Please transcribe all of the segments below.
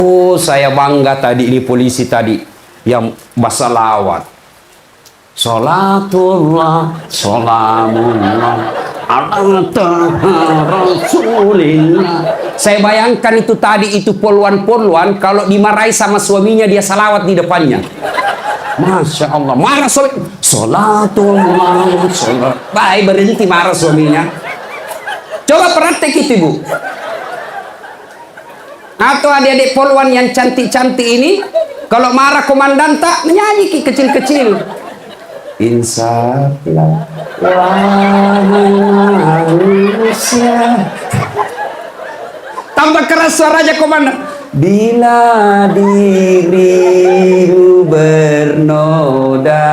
Oh, saya bangga tadi ini polisi tadi yang bersalawat. Salatullah, salamullah, ala Rasulillah. Saya bayangkan itu tadi itu poluan-poluan kalau dimarahi sama suaminya dia salawat di depannya. Masya Allah, marah suami. Salatullah, salat. Baik, berhenti marah suaminya. Coba praktek itu, Bu. Atau adik-adik poluan yang cantik-cantik ini, kalau marah komandan tak menyanyi kecil-kecil. Insaflah wahai manusia. Tambah keras suaranya komandan. Bila dirimu bernoda.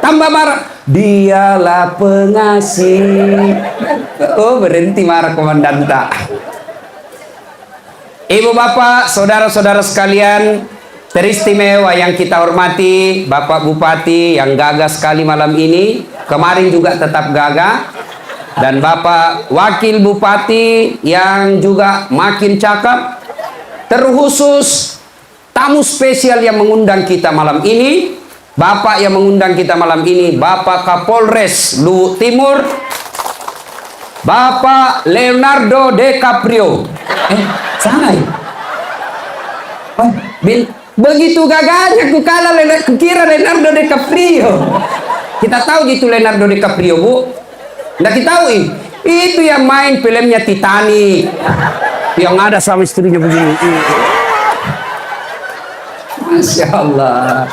Tambah marah. Dialah pengasih. Oh, berhenti marah komandan tak. Ibu bapak, saudara-saudara sekalian, teristimewa yang kita hormati, Bapak Bupati yang gagah sekali malam ini, kemarin juga tetap gagah, dan Bapak Wakil Bupati yang juga makin cakep, terkhusus tamu spesial yang mengundang kita malam ini, Bapak yang mengundang kita malam ini, Bapak Kapolres Luhut Timur, Bapak Leonardo DiCaprio. Sana ya? Oh, begitu gagahnya ku kalah kira Leonardo DiCaprio. Kita tahu gitu Leonardo DiCaprio, Bu. Nggak kita tahu itu yang main filmnya Titanic, yang ada sama istrinya begini. Masya Allah.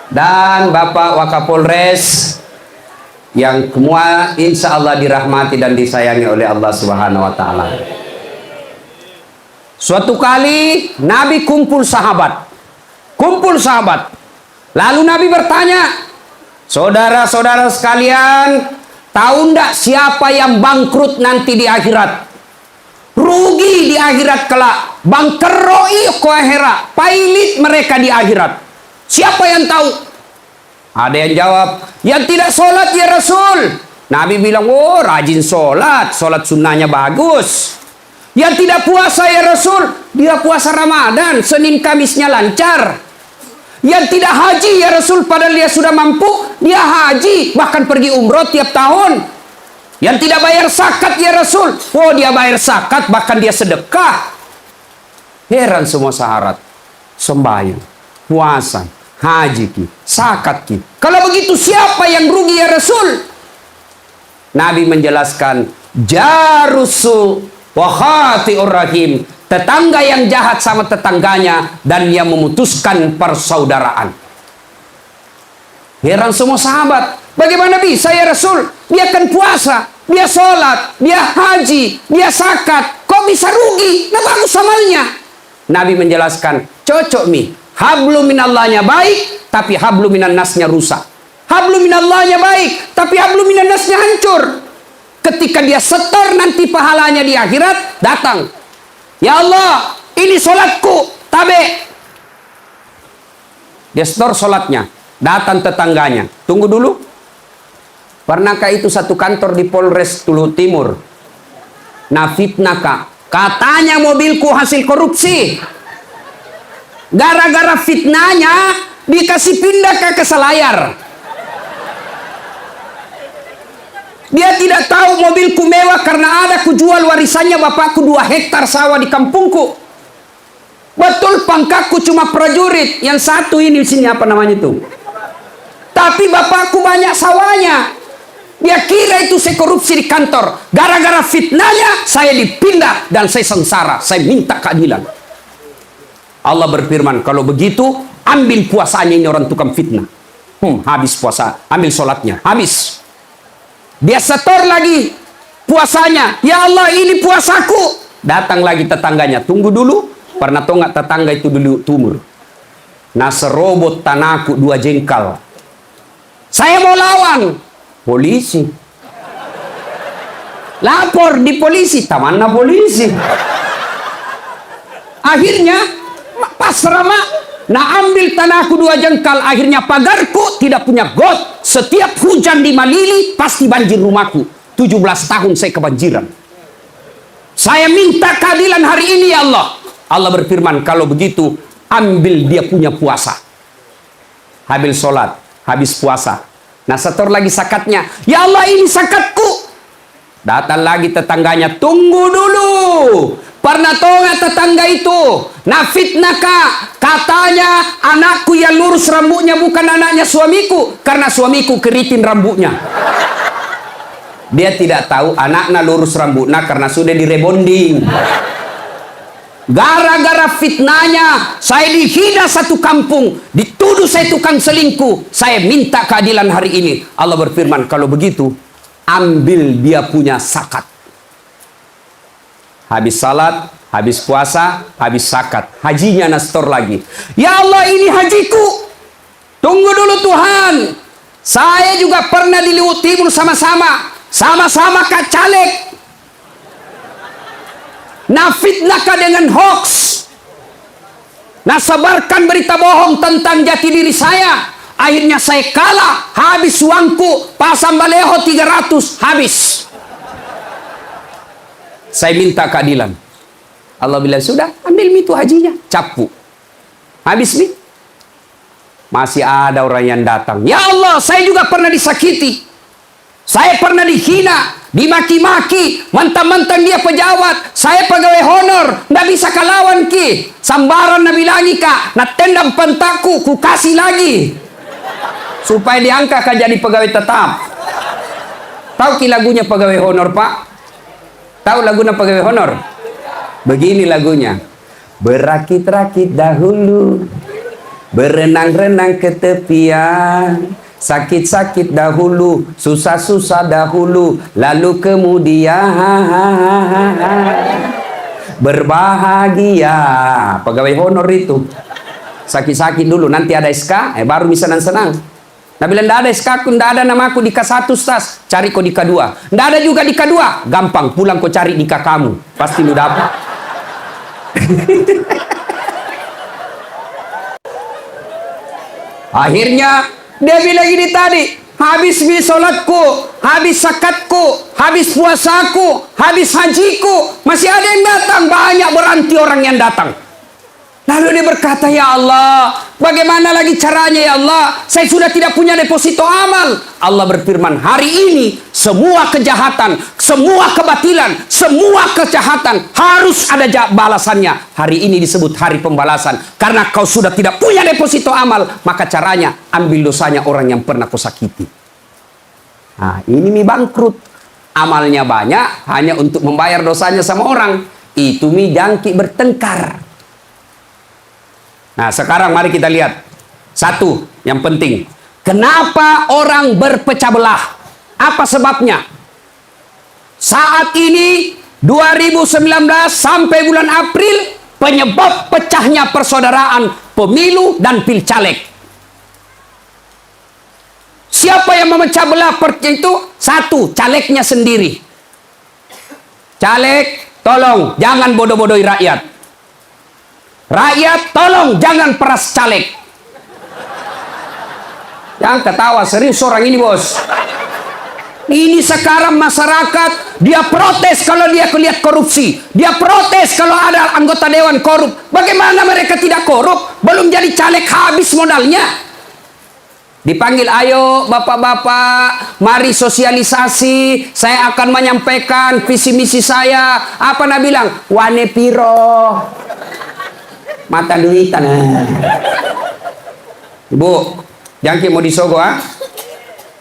Dan Bapak Wakapolres yang semua insya Allah dirahmati dan disayangi oleh Allah Subhanahu wa Ta'ala. Suatu kali Nabi kumpul sahabat, lalu Nabi bertanya, saudara-saudara sekalian, tahu ndak siapa yang bangkrut nanti di akhirat? Rugi di akhirat kelak, bangkeroi ko akhirat, pailit mereka di akhirat. Siapa yang tahu? Ada yang jawab, yang tidak sholat ya Rasul. Nabi bilang, oh rajin sholat sunnahnya bagus. Yang tidak puasa ya Rasul, dia puasa Ramadan, Senin Kamisnya lancar. Yang tidak haji ya Rasul, padahal dia sudah mampu, dia haji, bahkan pergi umroh tiap tahun. Yang tidak bayar zakat ya Rasul, oh dia bayar zakat, bahkan dia sedekah. Heran semua sahabat, sembahyang, puasa, haji ki, zakat ki. Kalau begitu siapa yang rugi ya Rasul? Nabi menjelaskan, jarusul wa khati'ur rahim, tetangga yang jahat sama tetangganya dan yang memutuskan persaudaraan. Heran semua sahabat, bagaimana bisa ya Rasul? Dia kan puasa, dia sholat, dia haji, dia zakat, kok bisa rugi? Nah bagus amalnya. Nabi menjelaskan, cocok mi. Hablu minallahnya baik, tapi hablu minan nasnya rusak. Hablu minallahnya baik, tapi hablu minan nasnya hancur. Ketika dia setor nanti pahalanya di akhirat, datang. Ya Allah, ini sholatku, tabe. Dia setor sholatnya, datang tetangganya. Tunggu dulu. Pernahkah itu satu kantor di Polres Luhut Timur? Nah fitnah katanya mobilku hasil korupsi. Gara-gara fitnahnya dikasih pindah ke Selayar. Dia tidak tahu mobilku mewah karena ada kujual warisannya bapakku 2 hektar sawah di kampungku. Betul pangkatku cuma prajurit. Yang satu ini di sini apa namanya itu? Tapi bapakku banyak sawahnya. Dia kira itu saya korupsi di kantor. Gara-gara fitnahnya saya dipindah dan saya sengsara. Saya minta keadilan. Allah berfirman, kalau begitu ambil puasanya ini orang tukang fitnah. Habis puasa, ambil sholatnya, habis. Dia setor lagi puasanya. Ya Allah, ini puasaku. Datang lagi tetangganya, tunggu dulu. Pernah tahu nggak tetangga itu dulu Timur? Nah serobot tanahku 2 jengkal. Saya mau lawan polisi. Lapor di polisi, tamana polisi. Akhirnya pasrah mak, nah ambil tanahku 2 jengkal. Akhirnya pagarku tidak punya got. Setiap hujan di Malili pasti banjir rumahku. 17 tahun saya kebanjiran. Saya minta keadilan hari ini ya Allah. Allah berfirman, kalau begitu ambil dia punya puasa. Habil sholat, habis puasa. Nah, setor lagi zakatnya. Ya Allah, ini zakatku. Datang lagi tetangganya, tunggu dulu. Pernah tahu nggak tetangga itu? Nah, fitnah kak. Katanya anakku yang lurus rambutnya bukan anaknya suamiku. Karena suamiku keriting rambutnya. Dia tidak tahu anaknya lurus rambutnya karena sudah direbonding. Gara-gara fitnahnya, saya dihina satu kampung, dituduh saya tukang selingkuh. Saya minta keadilan hari ini. Allah berfirman, kalau begitu, ambil dia punya zakat. Habis salat, habis puasa, habis zakat. Hajinya nastor lagi. Ya Allah, ini hajiku. Tunggu dulu Tuhan. Saya juga pernah di Luhut Timur sama-sama. Sama-sama Kak caleg. Nah, fitnahkah dengan hoax? Nah, sebarkan berita bohong tentang jati diri saya. Akhirnya saya kalah. Habis uangku. Pasang baleho 300. Habis. Saya minta keadilan. Allah bilang, sudah, ambil itu hajinya. Capu. Habis nih. Masih ada orang yang datang. Ya Allah, saya juga pernah disakiti. Saya pernah dihina, dimaki-maki, mentang-mentang dia pejabat, saya pegawai honor, nggak bisa kalawan ki. Sambaran nabi lagi kak, nak tendang pentaku, ku kasih lagi. Supaya diangkat kan jadi pegawai tetap. Tahu ki lagunya pegawai honor pak? Tahu lagunya pegawai honor? Begini lagunya. Berakit-rakit dahulu, berenang-renang ke tepian. Sakit-sakit dahulu, susah-susah dahulu, lalu kemudian berbahagia. Pegawai honor itu. Sakit-sakit dulu, nanti ada SK, baru bisa senang-senang. Nah, bila tidak ada SK, tidak ada namaku di K1 stas, cari kau di K2. Tidak ada juga di K2, gampang, pulang kau cari di K kamu. Pasti lu dapat. Akhirnya, dia bilang gini tadi, habis sholatku, habis zakatku, habis puasaku, habis hajiku, masih ada yang datang, banyak berarti orang yang datang. Lalu dia berkata, ya Allah, bagaimana lagi caranya ya Allah? Saya sudah tidak punya deposito amal. Allah berfirman, hari ini semua kejahatan, semua kebatilan, semua kejahatan harus ada balasannya. Hari ini disebut hari pembalasan. Karena kau sudah tidak punya deposito amal, maka caranya ambil dosanya orang yang pernah kau sakiti. Nah, ini mi bangkrut. Amalnya banyak hanya untuk membayar dosanya sama orang. Itu mi jangki bertengkar. Nah, sekarang mari kita lihat. Satu, yang penting. Kenapa orang berpecah belah? Apa sebabnya? Saat ini, 2019 sampai bulan April, penyebab pecahnya persaudaraan pemilu dan pilcaleg. Siapa yang memecah belah itu? Satu, calegnya sendiri. Caleg, tolong, jangan bodoh-bodohi rakyat. Rakyat, tolong jangan peras caleg. Jangan ketawa, serius orang ini bos. Ini sekarang masyarakat, dia protes kalau dia lihat korupsi. Dia protes kalau ada anggota dewan korup. Bagaimana mereka tidak korup? Belum jadi caleg habis modalnya. Dipanggil, ayo bapak-bapak, mari sosialisasi. Saya akan menyampaikan visi misi saya. Apa nak bilang? Wane piro. Mata duitan. Ibu, jangki mau disogo ah?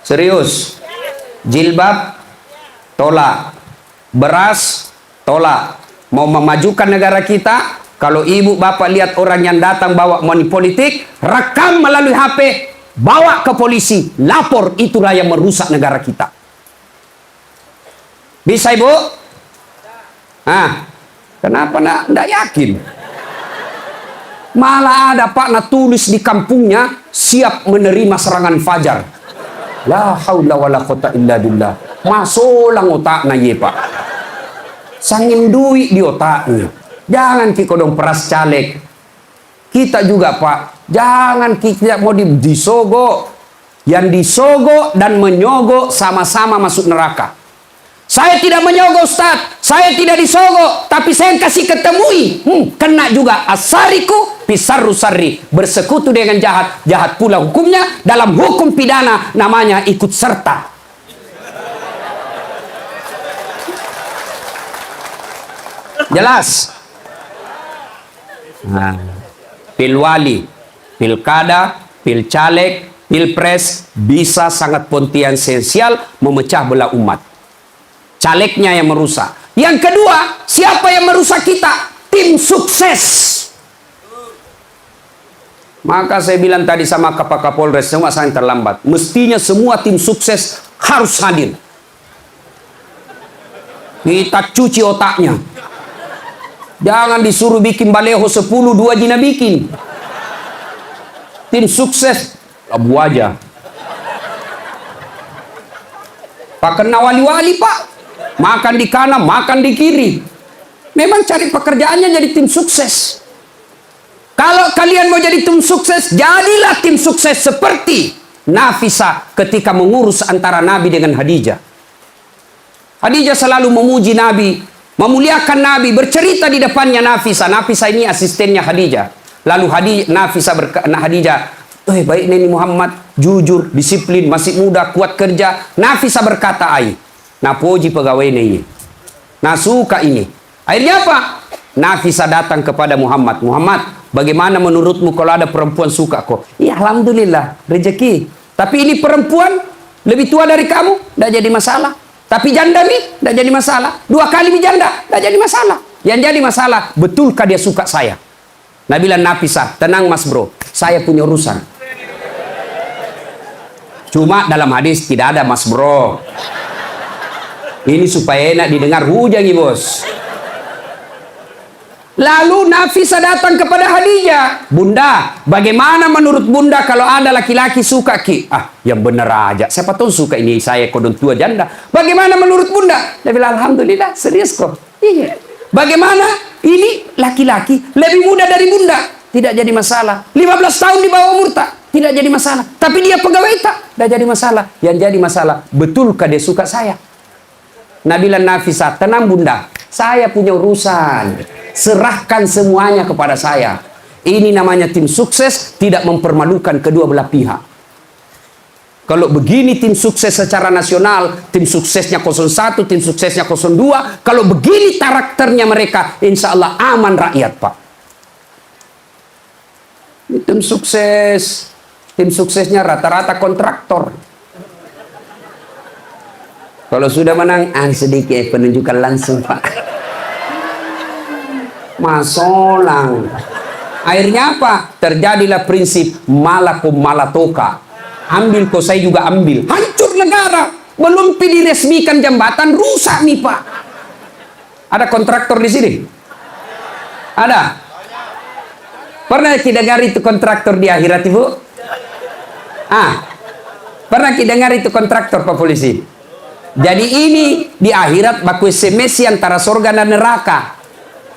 Serius. Jilbab tolak. Beras tolak. Mau memajukan negara kita, kalau ibu bapak lihat orang yang datang bawa money politik, rekam melalui HP, bawa ke polisi, lapor, itulah yang merusak negara kita. Bisa ibu? Ah, kenapa ndak yakin? Malah ada pak nak tulis di kampungnya siap menerima serangan fajar. La haula wala quwata illa billah. Masolang otaknya ye pak. Sangin duit di otaknya. Jangan kita dong peras caleg. Kita juga pak. Jangan kita mau disogo. Yang disogo dan menyogo sama-sama masuk neraka. Saya tidak menyogok Ustaz, saya tidak disogok, tapi saya kasih ketemui. Kena juga asariku pisarru sarri, bersekutu dengan jahat, jahat pula hukumnya. Dalam hukum pidana namanya ikut serta. Jelas? Nah, pilwali, pilkada, pilcaleg, pilpres bisa sangat potensial memecah belah umat. Calegnya yang merusak. Yang kedua, siapa yang merusak kita? Tim sukses. Maka saya bilang tadi sama Pak Kapolres, semua saya terlambat. Mestinya semua tim sukses harus hadir. Kita cuci otaknya. Jangan disuruh bikin baleho 10, 2 jina bikin. Tim sukses, abu aja. Pak kena wali-wali Pak. Makan di kanan, makan di kiri. Memang cari pekerjaannya jadi tim sukses. Kalau kalian mau jadi tim sukses, jadilah tim sukses seperti Nafisah ketika mengurus antara Nabi dengan Khadijah. Khadijah selalu memuji Nabi, memuliakan Nabi, bercerita di depannya Nafisah. Nafisah ini asistennya Khadijah. Lalu Khadijah, baik Neni Muhammad, jujur, disiplin, masih muda, kuat kerja. Nafisah berkata, nah puji pegawai ini. Nah suka ini. Akhirnya apa? Nafisah datang kepada Muhammad. Muhammad, bagaimana menurutmu kalau ada perempuan suka kok? Ya alhamdulillah, rezeki. Tapi ini perempuan lebih tua dari kamu, tidak jadi masalah. Tapi janda nih, tidak jadi masalah. 2 kali janda, tidak jadi masalah. Yang jadi masalah, betulkah dia suka saya? Nah bilang Nafisah, tenang mas bro, saya punya urusan. Cuma dalam hadis tidak ada mas bro. Ini supaya enak didengar, hujangi bos. Lalu Nafisah datang kepada Khadijah. Bunda, bagaimana menurut bunda kalau ada laki-laki suka ki? Yang benar aja. Siapa tahu suka ini saya kodon tua janda. Bagaimana menurut bunda? Dia bilang, alhamdulillah, serius kok. Iya. Bagaimana ini laki-laki lebih muda dari bunda? Tidak jadi masalah. 15 tahun di bawah umur tak? Tidak jadi masalah. Tapi dia pegawai tak? Tidak jadi masalah. Yang jadi masalah, betulkah dia suka saya? Nabila Nafisah, tenang bunda, saya punya urusan. Serahkan semuanya kepada saya. Ini namanya tim sukses, tidak mempermalukan kedua belah pihak. Kalau begini tim sukses secara nasional, tim suksesnya 01, tim suksesnya 02, kalau begini karakternya mereka, insya Allah aman rakyat Pak. Ini tim suksesnya rata-rata kontraktor. Kalau sudah menang, sedikit penunjukan langsung Pak. Masolang. Akhirnya apa? Terjadilah prinsip malakum malatoka. Ambil kok saya juga ambil. Hancur negara. Belum diresmikan jembatan, rusak nih Pak. Ada kontraktor di sini? Ada? Pernah kita dengar itu kontraktor di akhirat Ibu? Pernah kita dengar itu kontraktor Pak Polisi? Jadi ini di akhirat baku SMS antara sorga dan neraka.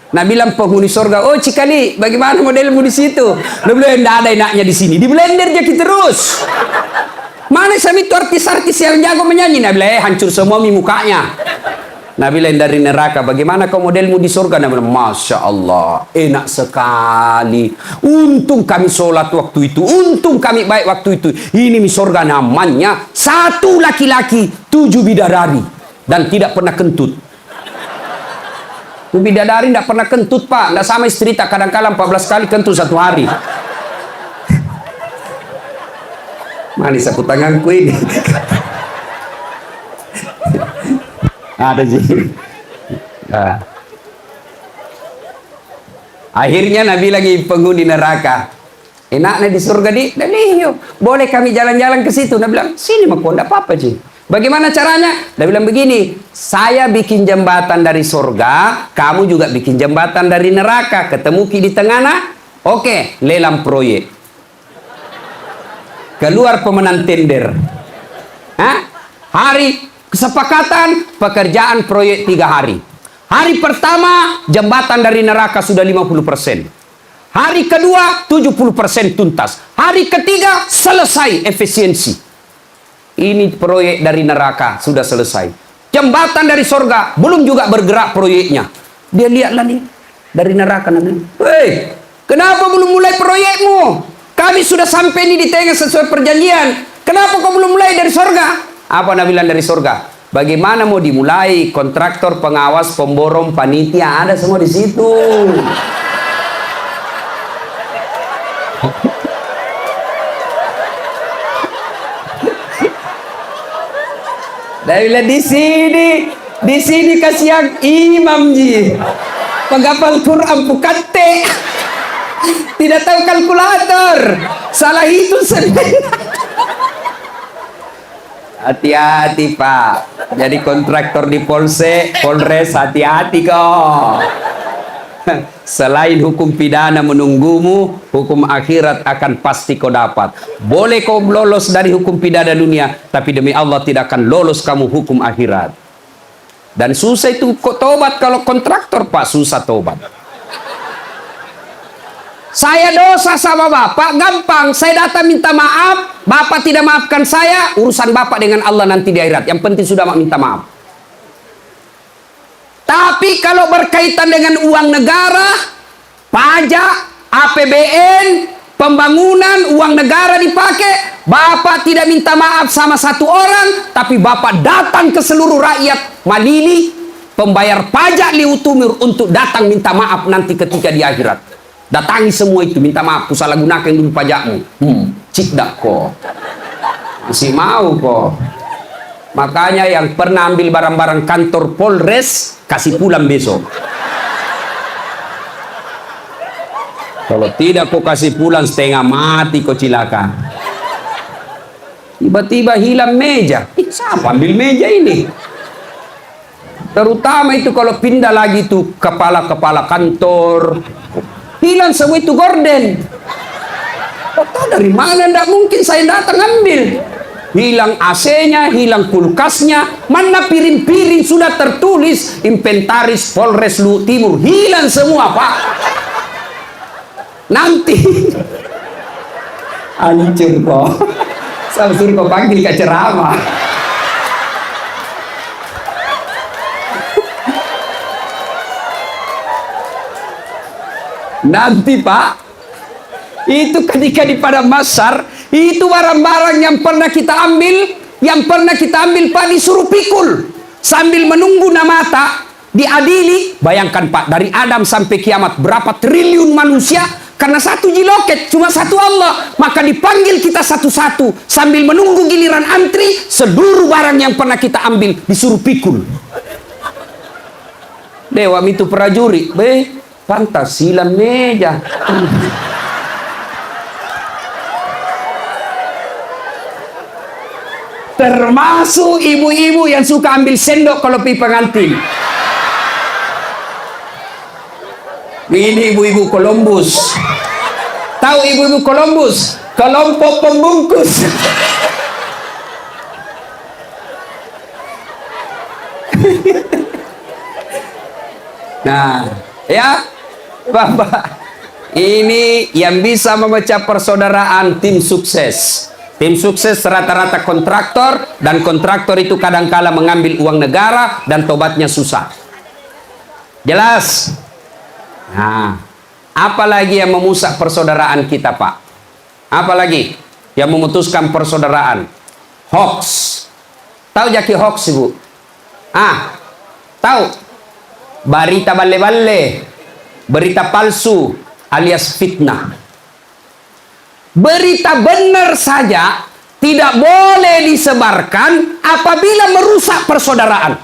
Nah bilang penghuni sorga, oh Cikali, bagaimana modelmu di situ? Lu bilang tidak ada enaknya di sini, di blender jadi terus. Mana sami itu artis-artis yang jago menyanyi? Nah bilang hancur semua mukanya. Nah bilang dari neraka, bagaimana kau modelmu di sorga? Nah bilang, masya Allah, enak sekali. Untung kami sholat waktu itu, untung kami baik waktu itu. Ini mi sorga namanya 1 laki-laki 7 bidadari dan tidak pernah kentut. Tuh bidadari tidak pernah kentut Pak, tidak sama istri tak, kadang-kadang 14 kali kentut 1 hari. Manis aku tanganku ini. Ada sih. Akhirnya Nabi lagi penghuni neraka. Enaknya di surga dan yuk, boleh kami jalan-jalan ke situ. Nabi bilang, sini mah enggak apa-apa sih. Bagaimana caranya? Dia bilang begini, saya bikin jembatan dari surga, kamu juga bikin jembatan dari neraka, ketemu di tengah. Oke, lelang proyek. Keluar pemenang tender. Hari kesepakatan pekerjaan proyek 3 hari. Hari pertama jembatan dari neraka sudah 50%. Hari kedua 70% tuntas. Hari ketiga selesai efisiensi. Ini proyek dari neraka sudah selesai. jembatan dari sorga, belum juga bergerak proyeknya. Dia lihatlah nih, dari neraka Nabi. Hei, kenapa belum mulai proyekmu? Kami sudah sampai nih di tengah sesuai perjanjian. Kenapa kau belum mulai dari sorga? Apa Nabi bilang dari sorga? Bagaimana mau dimulai? Kontraktor, pengawas, pemborong, panitia, ada semua di situ. Nabi bilang di sini kasih imam ji, penghafal Quran pukate, tidak tahu kalkulator, salah hitung sendiri. Hati-hati Pak, jadi kontraktor di Polres hati-hati kok. Selain hukum pidana menunggumu, hukum akhirat akan pasti kau dapat. Boleh kau lolos dari hukum pidana dunia, tapi demi Allah tidak akan lolos kamu hukum akhirat. Dan susah itu tobat kalau kontraktor Pak, susah tobat. Saya dosa sama Bapak, gampang. Saya datang minta maaf, Bapak tidak maafkan saya, urusan Bapak dengan Allah nanti di akhirat. Yang penting sudah minta maaf. Tapi kalau berkaitan dengan uang negara, pajak, APBN, pembangunan, uang negara dipakai, Bapak tidak minta maaf sama satu orang, tapi Bapak datang ke seluruh rakyat Malili, pembayar pajak Liutumir untuk datang minta maaf nanti ketika di akhirat. Datangi semua itu, minta maaf, salah gunakan dulu pajakmu. Cik dak kok. Masih mau kok. Makanya yang pernah ambil barang-barang kantor Polres, kasih pulang besok. Kalau tidak kau kasih pulang setengah mati kau cilaka. Tiba-tiba hilang meja. Siapa ambil meja ini? Terutama itu kalau pindah lagi tuh kepala-kepala kantor. Hilang semua itu gorden. Kau dari mana? Tidak mungkin saya datang ambil. Hilang AC-nya, hilang kulkasnya, mana piring-piring sudah tertulis inventaris Polres Luhut Timur, hilang semua Pak. Nanti hancur kok. Saya suruh kau panggil ke ceramah. Nanti Pak, itu ketika di Padang Mahsyar, itu barang-barang yang pernah kita ambil, Pak, disuruh pikul sambil menunggu namata diadili. Bayangkan Pak, dari Adam sampai kiamat berapa triliun manusia, karena satu jiloket cuma satu Allah, maka dipanggil kita satu-satu sambil menunggu giliran antri. Seluruh barang yang pernah kita ambil disuruh pikul. Dewa itu prajurit, pantas silam meja. Termasuk ibu-ibu yang suka ambil sendok kalau pergi pengantin. Ini ibu-ibu Columbus. Tahu ibu-ibu Columbus? Kelompok pembungkus. Nah, ya, Bapak, ini yang bisa memecah persaudaraan tim sukses. Tim sukses rata-rata kontraktor, dan kontraktor itu kadangkala mengambil uang negara dan tobatnya susah. Jelas? Nah, apalagi yang memusak persaudaraan kita, Pak? Apalagi yang memutuskan persaudaraan? Hoax. Tahu jaki hoax, Ibu? Tahu? Berita balle-balle, berita palsu alias fitnah. Berita benar saja tidak boleh disebarkan apabila merusak persaudaraan.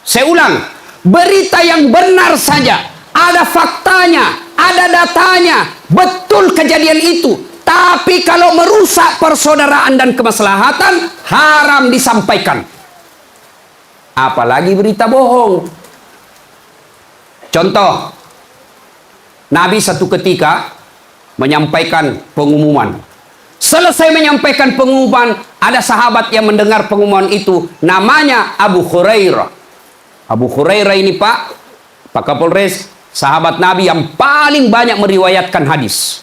Saya ulang, berita yang benar saja, ada faktanya, ada datanya, betul kejadian itu. Tapi kalau merusak persaudaraan dan kemaslahatan, haram disampaikan. Apalagi berita bohong. Contoh, Nabi satu ketika menyampaikan pengumuman. Selesai menyampaikan pengumuman, ada sahabat yang mendengar pengumuman itu, namanya Abu Hurairah. Abu Hurairah ini Pak Kapolres, sahabat Nabi yang paling banyak meriwayatkan hadis.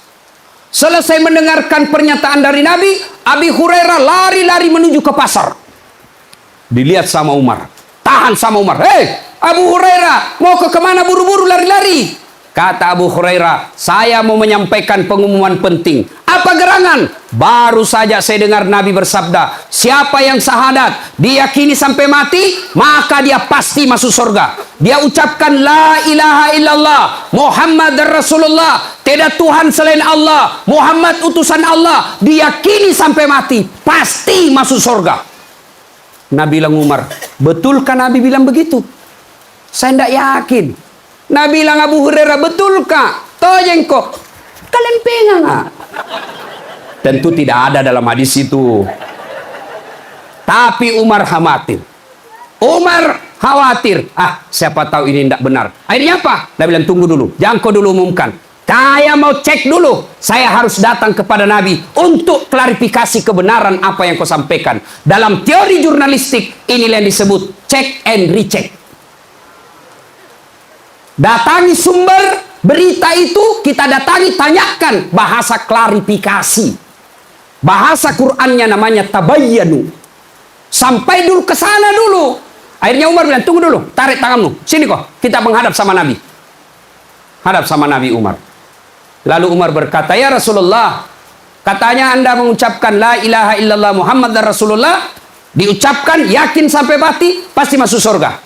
Selesai mendengarkan pernyataan dari Nabi, Abu Hurairah lari-lari menuju ke pasar. Dilihat sama Umar. ditahan sama Umar. Hei, Abu Hurairah, mau ke kemana buru-buru lari-lari? Kata Abu Hurairah, saya mau menyampaikan pengumuman penting. Apa gerangan? Baru saja saya dengar Nabi bersabda, siapa yang syahadat, diyakini sampai mati, maka dia pasti masuk surga. Dia ucapkan la ilaha illallah, Muhammad Rasulullah, tidak Tuhan selain Allah, Muhammad utusan Allah, diyakini sampai mati, pasti masuk surga. Nabi bilang Umar, betulkah Nabi bilang begitu? Saya tidak yakin. Nabi bilang Abu Hurairah, betulkah? Tojengko, kalian pegang ah? Tentu tidak ada dalam hadis itu. Tapi Umar khawatir. Umar khawatir. Ah, siapa tahu ini tidak benar. Akhirnya apa? Nabi bilang, tunggu dulu. Jangan kau dulu umumkan. Saya mau cek dulu. Saya harus datang kepada Nabi untuk klarifikasi kebenaran apa yang kau sampaikan. Dalam teori jurnalistik, inilah yang disebut check and recheck. Datangi sumber berita itu, kita datangi, tanyakan, bahasa klarifikasi. Bahasa Qur'annya namanya tabayyanu. Sampai dulu ke sana dulu. Akhirnya Umar bilang, tunggu dulu, tarik tanganmu. Sini kok, kita menghadap sama Nabi. Hadap sama Nabi Umar. Lalu Umar berkata, ya Rasulullah, katanya Anda mengucapkan la ilaha illallah Muhammad dan Rasulullah, diucapkan yakin sampai mati, pasti masuk surga.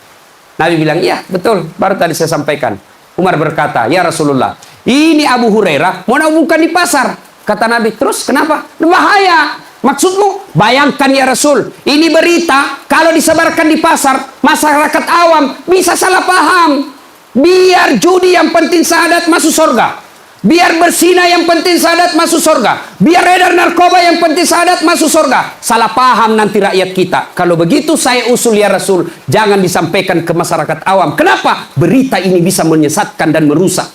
Nabi bilang, iya betul, baru tadi saya sampaikan. Umar berkata, ya Rasulullah, ini Abu Hurairah mau umumkan di pasar. Kata Nabi, terus kenapa? Bahaya. Maksudmu? Bayangkan ya Rasul, ini berita kalau disebarkan di pasar, masyarakat awam bisa salah paham. Biar judi yang penting syahadat masuk surga. Biar berzina yang penting syahadat masuk surga. Biar edar narkoba yang penting syahadat masuk surga. Salah paham nanti rakyat kita. Kalau begitu saya usul ya Rasul, jangan disampaikan ke masyarakat awam. Kenapa? Berita ini bisa menyesatkan dan merusak.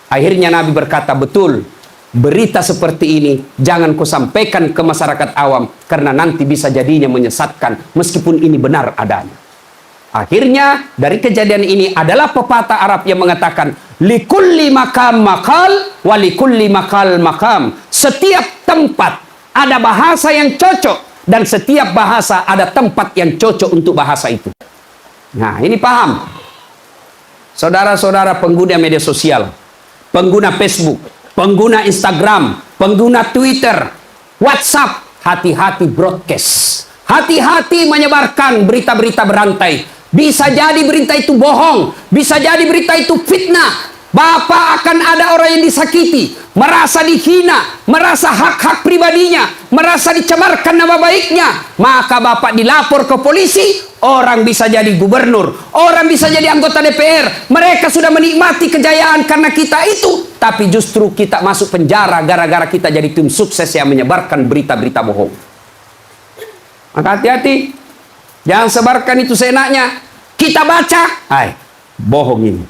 Akhirnya Nabi berkata, betul. Berita seperti ini jangan kau sampaikan ke masyarakat awam, karena nanti bisa jadinya menyesatkan meskipun ini benar adanya. Akhirnya dari kejadian ini adalah pepatah Arab yang mengatakan, likulli makam makal wa likulli makal makam. Setiap tempat ada bahasa yang cocok, dan setiap bahasa ada tempat yang cocok untuk bahasa itu. Nah, ini paham. Saudara-saudara pengguna media sosial, pengguna Facebook, pengguna Instagram, pengguna Twitter, WhatsApp, hati-hati broadcast. Hati-hati menyebarkan berita-berita berantai. Bisa jadi berita itu bohong, bisa jadi berita itu fitnah. Bapak akan ada orang yang disakiti, merasa dihina, merasa hak-hak pribadinya, merasa dicemarkan nama baiknya. Maka Bapak dilapor ke polisi, orang bisa jadi gubernur, orang bisa jadi anggota DPR. Mereka sudah menikmati kejayaan karena kita itu, tapi justru kita masuk penjara gara-gara kita jadi tim sukses yang menyebarkan berita-berita bohong. Maka hati-hati, jangan sebarkan itu seenaknya. Kita baca, hai, bohong ini.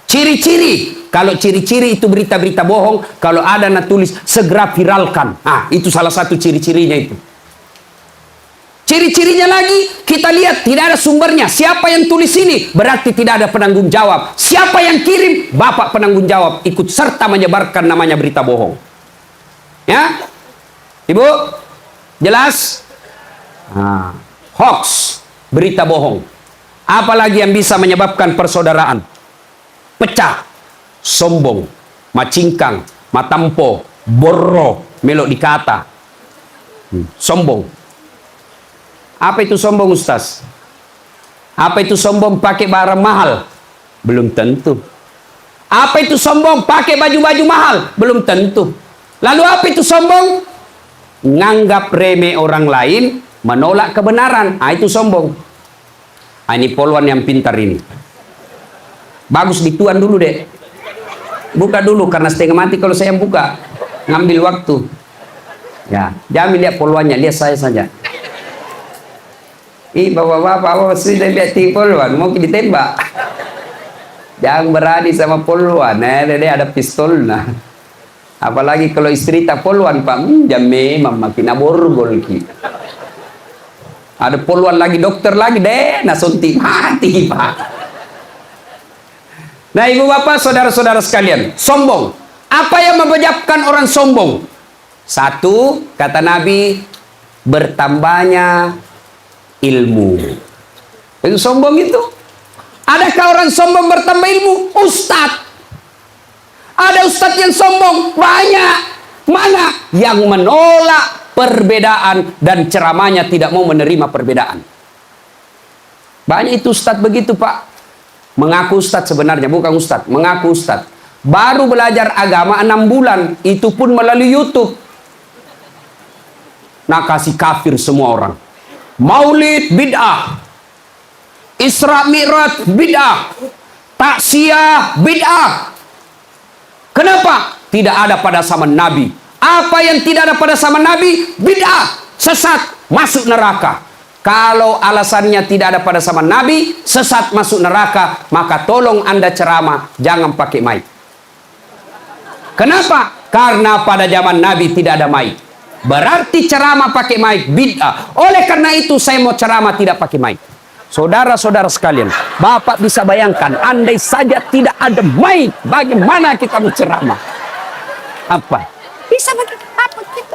Ciri-ciri, kalau ciri-ciri itu berita-berita bohong, kalau ada nak tulis segera viralkan. Ah, itu salah satu ciri-cirinya itu. Ciri-cirinya lagi, kita lihat tidak ada sumbernya. Siapa yang tulis ini? Berarti tidak ada penanggung jawab. Siapa yang kirim? Bapak penanggung jawab, ikut serta menyebarkan namanya berita bohong. Ya? Ibu, jelas? Nah, hoax, berita bohong. Apalagi yang bisa menyebabkan persaudaraan pecah, sombong, macingkang, matampo, borro, melok dikata. Sombong. Apa itu sombong, Ustaz? Apa itu sombong pakai barang mahal? Belum tentu. Apa itu sombong pakai baju-baju mahal? Belum tentu. Lalu apa itu sombong? Nganggap remeh orang lain, menolak kebenaran. Ah, itu sombong. Ah, ini poluan yang pintar ini. Bagus dituan dulu deh. Buka dulu, karena setengah mati kalau saya buka. Ngambil waktu. Ya, jangan lihat poluannya, lihat saya saja. Ih, bapak-bapak, sudah lihat poluan, mau ditembak. Jangan berani sama poluan. Dia ada pistol. Nah. Apalagi kalau istri tak poluan, Pak. Jam memang makin aborgol ki. Ada poluan lagi, dokter lagi deh, nah suntik mati, Pak. Nah, ibu bapak, saudara-saudara sekalian, sombong. Apa yang menyebabkan orang sombong? Satu, kata Nabi, bertambahnya ilmu. Itu sombong itu. Adakah orang sombong bertambah ilmu? Ustadz. Ada ustadz yang sombong? Banyak. Mana? Yang menolak perbedaan dan ceramahnya tidak mau menerima perbedaan. Banyak itu ustadz begitu, Pak. Mengaku ustadz sebenarnya, bukan ustadz. Mengaku ustadz. Baru belajar agama 6 bulan. Itu pun melalui YouTube. Nah, kasih kafir semua orang. Maulid bid'ah. Isra Mi'raj bid'ah. Taksiyah bid'ah. Kenapa? Tidak ada pada zaman Nabi. Apa yang tidak ada pada zaman Nabi? Bid'ah, sesat, masuk neraka. Kalau alasannya tidak ada pada zaman Nabi, sesat, masuk neraka, maka tolong Anda ceramah, jangan pakai mic. Kenapa? Karena pada zaman Nabi tidak ada mic. Berarti ceramah pakai mic bid'ah. Oleh karena itu saya mau ceramah tidak pakai mic. Saudara-saudara sekalian, Bapak bisa bayangkan, andai saja tidak ada mic, bagaimana kita berceramah? Apa? Bisa bagaimana kita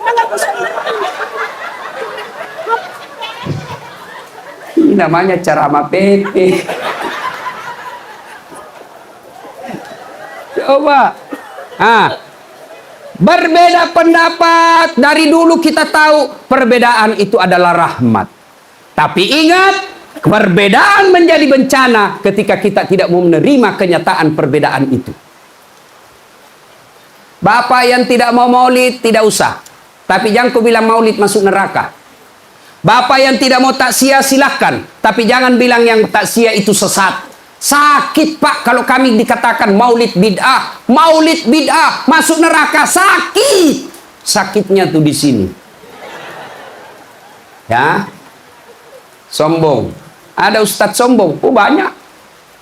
ini namanya ceramah PP. Coba. Berbeda pendapat. Dari dulu kita tahu perbedaan itu adalah rahmat. Tapi ingat, perbedaan menjadi bencana ketika kita tidak mau menerima kenyataan perbedaan itu. Bapak yang tidak mau maulid, tidak usah. Tapi jangan kau bilang maulid masuk neraka. Bapak yang tidak mau taksiyah, silahkan. Tapi jangan bilang yang taksiyah itu sesat. Sakit, Pak, kalau kami dikatakan maulid bid'ah. Maulid bid'ah, masuk neraka, sakit. Sakitnya tuh di sini. Ya. Sombong. Ada ustadz sombong. Oh, banyak.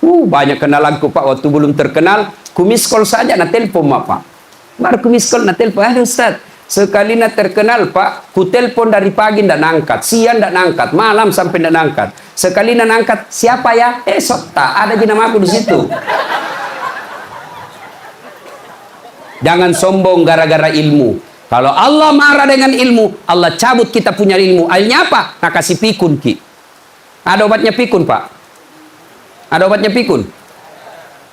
Banyak kenalanku, Pak. Waktu belum terkenal, ku miss call saja, na telepon, Pak. Baru ku miss call, na telepon. Ada ustadz. Sekali na terkenal, Pak, ku telepon dari pagi ndak nangkat, siang ndak nangkat, malam sampai ndak nangkat. Sekali na nangkat, siapa ya? Sota, ada di nama aku di situ. Jangan sombong gara-gara ilmu. Kalau Allah marah dengan ilmu, Allah cabut kita punya ilmu. Akhirnya apa? Nah, kasih pikun, Ki. Ada obatnya pikun, Pak? Ada obatnya pikun?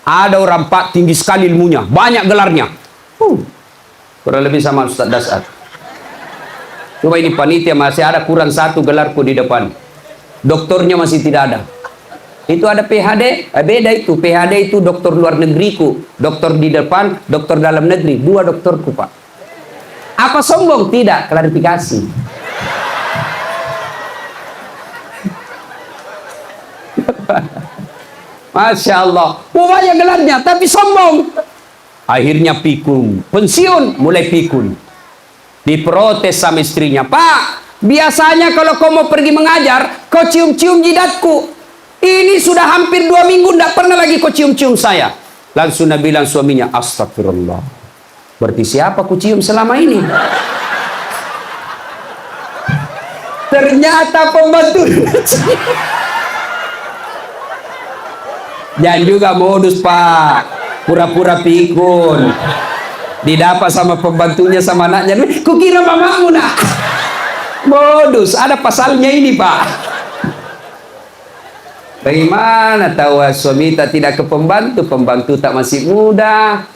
Ada orang, Pak, tinggi sekali ilmunya, banyak gelarnya. Kurang lebih sama Ustaz Dasar. Coba ini panitia masih ada kurang 1 gelarku di depan. Doktornya masih tidak ada. Itu ada PhD, beda itu. PhD itu dokter luar negeriku. Dokter di depan, dokter dalam negeri. 2 dokterku, Pak. Apa sombong? Tidak, klarifikasi. Masya Allah. Banyak gelarnya, tapi sombong. Akhirnya pikun, pensiun, mulai pikun. Diprotes sama istrinya, Pak, biasanya kalau kau mau pergi mengajar, kau cium-cium jidatku. Ini sudah hampir 2 minggu, tidak pernah lagi kau cium-cium saya. Langsung dia bilang suaminya, astagfirullah. Berarti siapa ku cium selama ini? Ternyata pembantu. Jangan juga modus, Pak. Pura-pura pikun, didapat sama pembantunya sama anaknya. Kukira mamamu, nak. Modus, ada pasalnya ini, Pak. Bagaimana tahu suami tak tidak ke pembantu? Pembantu tak masih muda,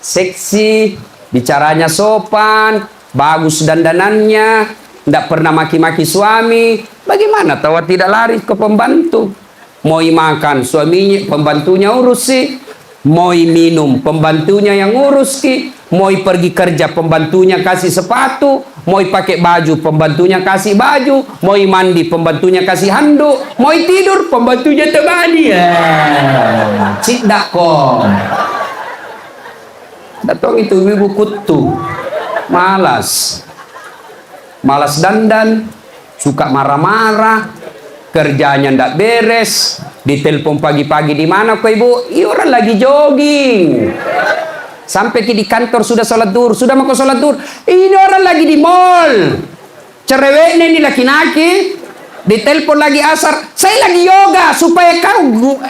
seksi, bicaranya sopan, bagus dandanannya, tidak pernah maki-maki suami. Bagaimana tahu tidak lari ke pembantu? Mau makan suaminya, pembantunya urus sih. Mau minum, pembantunya yang ngurus, Ki. Mau pergi kerja, pembantunya kasih sepatu. Mau pakai baju, pembantunya kasih baju. Mau mandi, pembantunya kasih handuk. Mau tidur, pembantunya temani. Cik dakon. Datang itu ibu kutu. Malas. Malas dandan. Suka marah-marah. Kerjanya ndak beres. Ditelepon pagi-pagi, di mana kok ibu? Iya, orang lagi jogging. Sampai di kantor sudah sholat duhur. Sudah mau ke sholat duhur. Ini orang lagi di mall. Cereweknya ini laki-laki. Ditelepon lagi asar. Saya lagi yoga supaya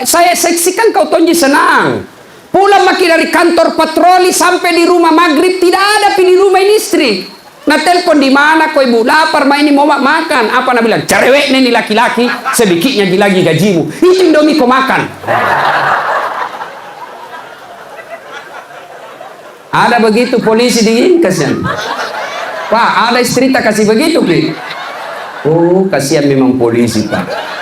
saya seksikan kau tonji senang. Pulang maki dari kantor patroli sampai di rumah maghrib tidak ada di rumah ini istri. Nah telepon di mana kau ibu lapar main ini mau makan apa nak bilang cerewet nih laki-laki sedikitnya lagi gajimu itu indomie kau makan. Ada begitu polisi di kasihan. Pak ada istri tak kasih begitu Ki. Oh kasihan memang polisi Pak.